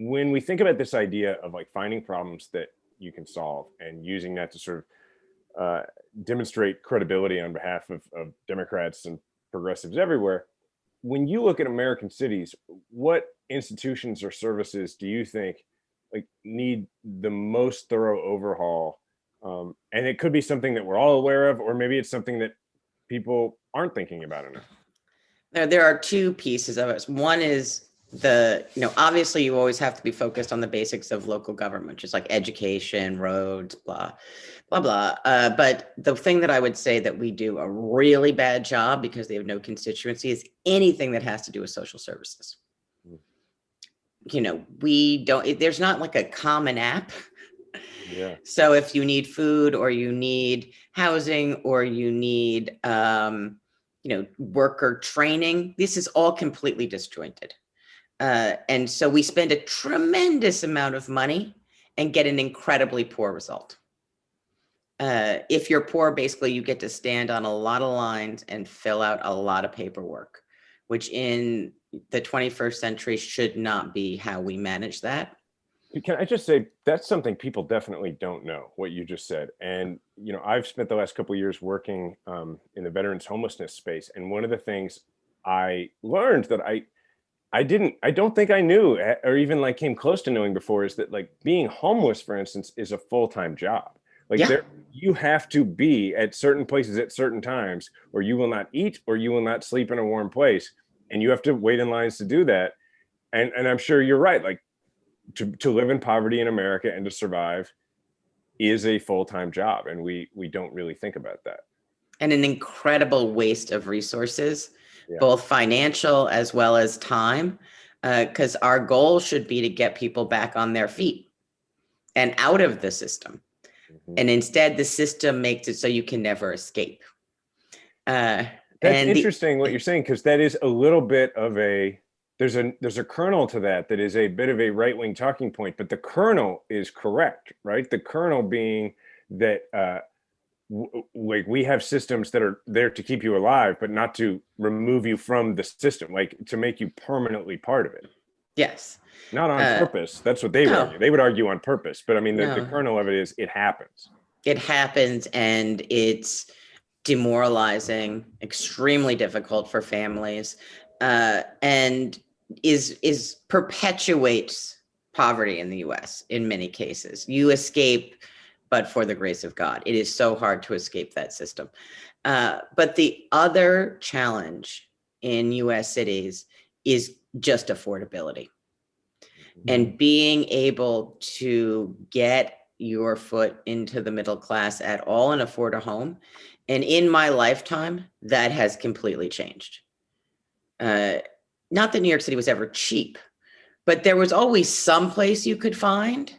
when we think about this idea of like finding problems that you can solve and using that to sort of demonstrate credibility on behalf of Democrats and progressives everywhere, when you look at American cities, what institutions or services do you think like need the most thorough overhaul? And it could be something that we're all aware of, or maybe it's something that people aren't thinking about enough. There are two pieces of it. One is obviously you always have to be focused on the basics of local government, just like education, roads, blah, blah, blah. But the thing that I would say that we do a really bad job because they have no constituency is anything that has to do with social services. We don't, there's not like a common app. Yeah. So if you need food or you need housing or you need, worker training, this is all completely disjointed. And so we spend a tremendous amount of money and get an incredibly poor result. If you're poor, basically you get to stand on a lot of lines and fill out a lot of paperwork, which in the 21st century should not be how we manage that. Can I just say that's something people definitely don't know, what you just said. And, I've spent the last couple of years working in the veterans homelessness space. And one of the things I learned that I don't think I knew or even like came close to knowing before is that like being homeless, for instance, is a full-time job. Like you have to be at certain places at certain times, or you will not eat, or you will not sleep in a warm place. And you have to wait in lines to do that. And I'm sure you're right. Like to live in poverty in America and to survive is a full-time job. And we don't really think about that. And an incredible waste of resources, both financial as well as time, because our goal should be to get people back on their feet and out of the system. And instead, the system makes it so you can never escape. That's interesting what you're saying, because that is a little bit of there's a kernel to that is a bit of a right-wing talking point, but the kernel is correct, right? The kernel being that like we have systems that are there to keep you alive, but not to remove you from the system, like to make you permanently part of it. Yes. Not on purpose. That's what they would argue. They would argue on purpose, but I mean, the kernel of it is it happens. It happens, and it's demoralizing, extremely difficult for families, and is perpetuates poverty in the US in many cases. You escape, but for the grace of God. It is so hard to escape that system. But the other challenge in US cities is just affordability. And being able to get your foot into the middle class at all and afford a home. And in my lifetime, that has completely changed. Not that New York City was ever cheap, but there was always some place you could find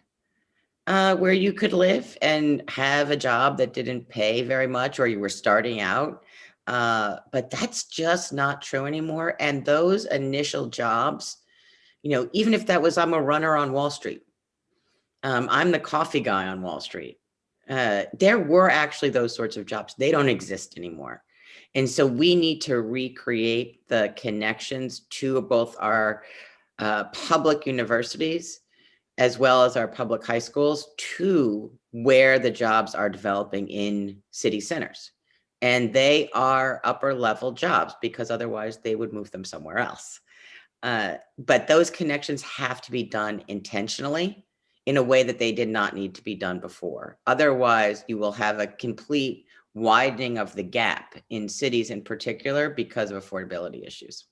where you could live and have a job that didn't pay very much, or you were starting out. But that's just not true anymore. And those initial jobs, even if that was, I'm a runner on Wall Street, I'm the coffee guy on Wall Street. There were actually those sorts of jobs. They don't exist anymore. And so we need to recreate the connections to both our public universities as well as our public high schools to where the jobs are developing in city centers. And they are upper level jobs because otherwise they would move them somewhere else. But those connections have to be done intentionally in a way that they did not need to be done before. Otherwise, you will have a complete widening of the gap in cities in particular because of affordability issues.